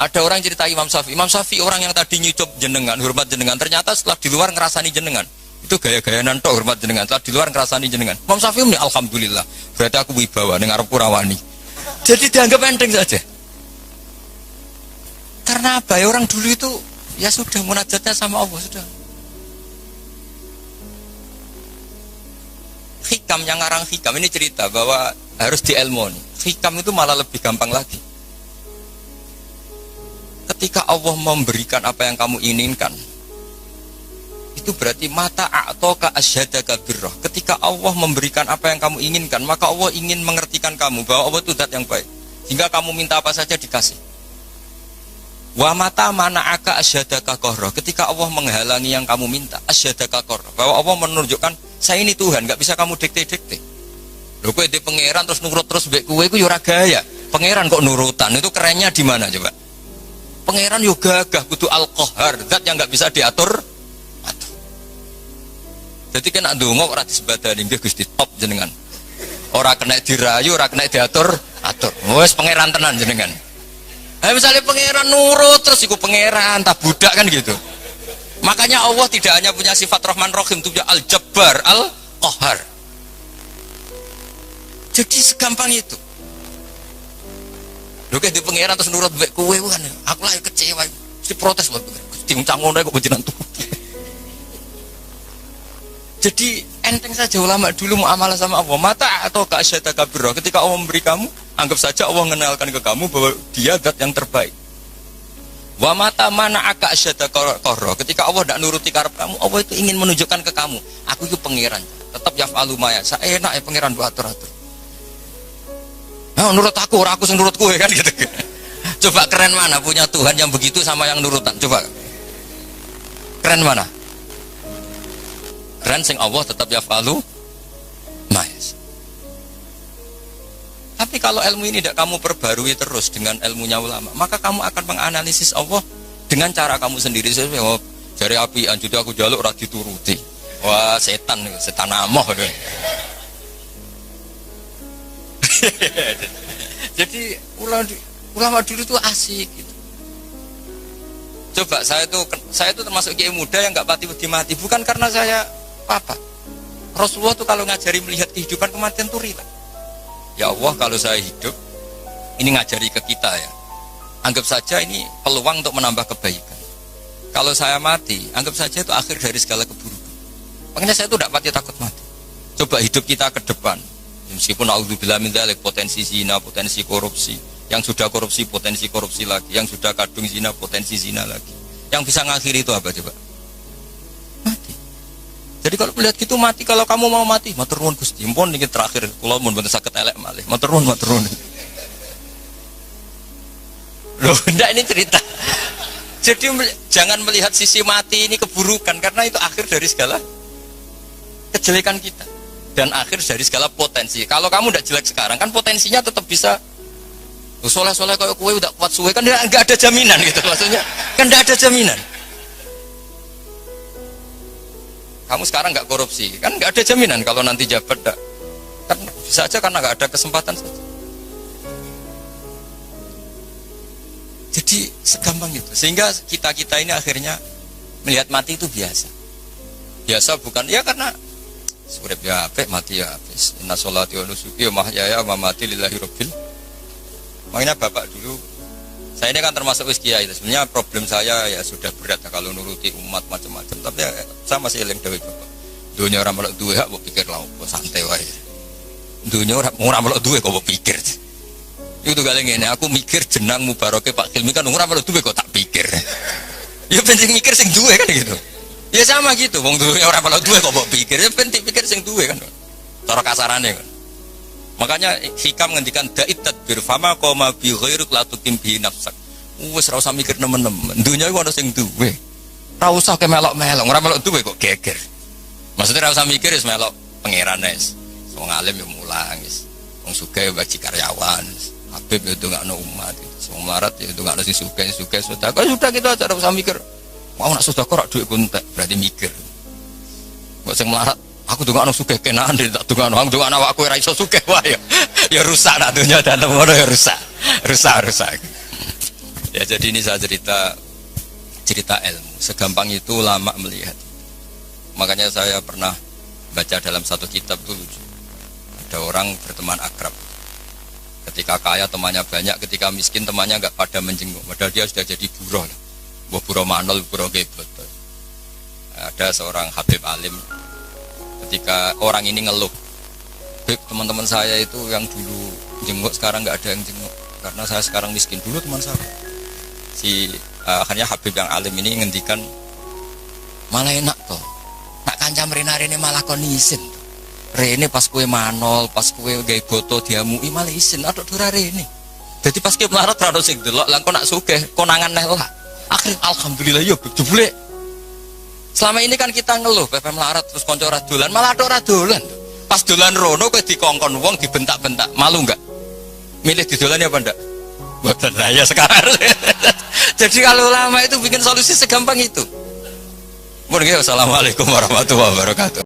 Ada orang cerita Imam Syafi'i orang yang tadi nyucup jenengan, hormat jenengan, ternyata setelah di luar ngerasani jenengan. Itu gaya-gayaan tok hormat jenengan, setelah di luar ngerasani jenengan. Imam Syafi'i muni alhamdulillah. Berarti aku wibawa ning arepku rawani. Jadi dianggap enteng saja. Karena apa ya, orang dulu itu ya sudah munajatnya sama Allah sudah. Hikam yang ngarang hikam ini cerita bahwa harus dielmoni. Hikam itu malah lebih gampang lagi. Ketika Allah memberikan apa yang kamu inginkan, itu berarti mata a'toka asyhadaka birrah. Ketika Allah memberikan apa yang kamu inginkan, maka Allah ingin mengertikan kamu bahwa Allah itu zat yang baik. Sehingga kamu minta apa saja dikasih. Wa mata mana'aka asyhadaka qarra. Ketika Allah menghalangi yang kamu minta, asyhadaka qarra. Bahwa Allah menunjukkan saya ini Tuhan, enggak bisa kamu dikte-dikte. Lho kowe di pangeran terus nurut terus mbek kowe iku yo ora gaya. Pangeran kok nurutan, itu kerennya di mana coba? Pangeran yo gagah kudu al-qahar, zat yang enggak bisa diatur. Jadi kena ndonga ora disebadani nggih Gusti top jenengan. Ora kena dirayu, ora kena diatur, atur. Wis pangeran tenan jenengan. Misalnya pangeran nurut terus iku pangeran, tak budak kan gitu. Makanya Allah tidak hanya punya sifat Rahman Rahim, itu punya Al-Jabbar, Al-Qahar. Jadi segampang itu. Lho kayak di pangeran terus nurut mbek kowe kan. Aku lah kecewa. Mesti protes buat Gusti ngono kok jenengan tuh. Jadi enteng saja ulama dulu muamalah sama Allah. Mata atau ka'asyadaka birrah. Ketika Allah memberi kamu, anggap saja Allah mengenalkan ke kamu bahwa dia zat yang terbaik. Wa mata mana'aka asyadaka qarra. Ketika Allah tidak nuruti karep kamu, Allah itu ingin menunjukkan ke kamu, aku itu pangeran. Tetap yaf'alu ma yasha. Enak ya pangeran buat atur-atur. Nah, nurut aku, ora aku sing nurut kowe kan gitu. Coba keren mana punya Tuhan yang begitu sama yang nurutan. Coba. Keren mana? Keren sing Allah tetap yaf'alu ma yasha. Tapi kalau ilmu ini tidak kamu perbarui terus dengan ilmunya ulama, maka kamu akan menganalisis Allah dengan cara kamu sendiri. Oh, jari api anjudi aku jaluk ora dituruti. Wah, setan amoh. Jadi ulama dulu itu asik gitu. Coba saya itu termasuk kiai muda yang enggak mati bukan karena saya apa. Rasulullah tuh kalau ngajari melihat kehidupan kematian tuh rela. Ya Allah, kalau saya hidup, ini ngajari ke kita ya. Anggap saja ini peluang untuk menambah kebaikan. Kalau saya mati, anggap saja itu akhir dari segala keburukan. Makanya saya itu tidak pati takut mati. Coba hidup kita ke depan. Meskipun a'udzubillah min dzalik, potensi zina, potensi korupsi. Yang sudah korupsi, potensi korupsi lagi. Yang sudah kadung zina, potensi zina lagi. Yang bisa ngakhiri itu apa coba? Mati. Jadi kalau melihat gitu mati, kalau kamu mau mati, matur nuwun Gusti. Mpun niki terakhir kula mun mboten saged elek malih. Matur nuwun, matur nuwun. Loh, enggak ini cerita. Jadi jangan melihat sisi mati ini keburukan, karena itu akhir dari segala kejelekan kita dan akhir dari segala potensi. Kalau kamu tidak jelek sekarang, kan potensinya tetap bisa. Soleh-soleh kayak kue udah kuat suwe, kan nggak ada jaminan gitu maksudnya. Kan nggak ada jaminan. Kamu sekarang nggak korupsi, kan nggak ada jaminan kalau nanti jabat tak. Kan bisa aja karena nggak ada kesempatan saja. Jadi segampang itu, sehingga kita ini akhirnya melihat mati itu biasa. Biasa bukan ya karena surip ya apik, mati ya habis. Inna sholati wa nusuki wa mahyaya wa mamati lillahi rabbil. Makanya bapak dulu, saya ini kan termasuk kiai itu. Sebenarnya problem saya ya sudah berat ya, kalau nuruti umat macam-macam. Tapi ya, saya masih eling dewe bapak. Dunia orang melok duwe, kok pikir lah, kok santai wae. Dunia orang melok duwe, kok pikir. Itu kali ini aku mikir jenang mubaroke Pak Hilmi kan orang melok duwe, kok tak pikir. Ya penting mikir sing duwe kan gitu. Ya sama gitu, wong duwe orang melok duwe, kok pikir. Ya penting pikir sing duwe kan. Cara kasarane kan. Makanya hikam ngendikan da'it tadbir fama qoma bi ghairuk la tuqim bi nafsak. Wis ora usah mikir nemen-nemen. Dunya iku ana sing duwe. Ora usah ke melok-melok, ora melok duwe kok geger. Maksudnya ora usah mikir wis melok pangeran wis. Wong alim yo mulang wis. Wong sugih yo bagi karyawan. Habib yo ndongakno umat. Wong melarat yo ndongakno sing sugih sudah. Kok sudah gitu aja ora usah mikir. Mau nak sudah kok dhuwit kuntek berarti mikir. Kok sing melarat aku ndongakno sugih kenaan tak ndongakno aku ndongakno awakku ora iso sugih wae ya rusak nak dunya dan ngono ya rusak. Ya jadi ini saya cerita ilmu segampang itu ulama melihat. Makanya saya pernah baca dalam satu kitab itu lucu. Ada orang berteman akrab. Ketika kaya temannya banyak, ketika miskin temannya enggak pada menjenguk. Padahal dia sudah jadi buruh. Buruh manol, buruh gebet. Ada seorang habib alim. Ketika orang ini ngeluh, teman-teman saya itu yang dulu jenguk sekarang nggak ada yang jenguk karena saya sekarang miskin. Dulu teman saya akhirnya habib yang alim ini ngendikan malah enak toh nak kanca mrene malah kon isin rene pas kue manol pas kue gawe boto diamui malah isin aduk dora rene jadi pas kue melarat rada sing delok lan kok nak sugih konangan neh lah akhir alhamdulillah yo jebule. Selama ini kan kita ngeluh, pepe melarat terus konco ora dolan, malah ada ora dolan. Pas dolan rono kowe dikongkon wong dibentak-bentak, malu enggak? Milih didolani apa ndak? Mboten ya sekarang. Jadi kalau ulama itu bikin solusi segampang itu. Assalamualaikum warahmatullahi wabarakatuh.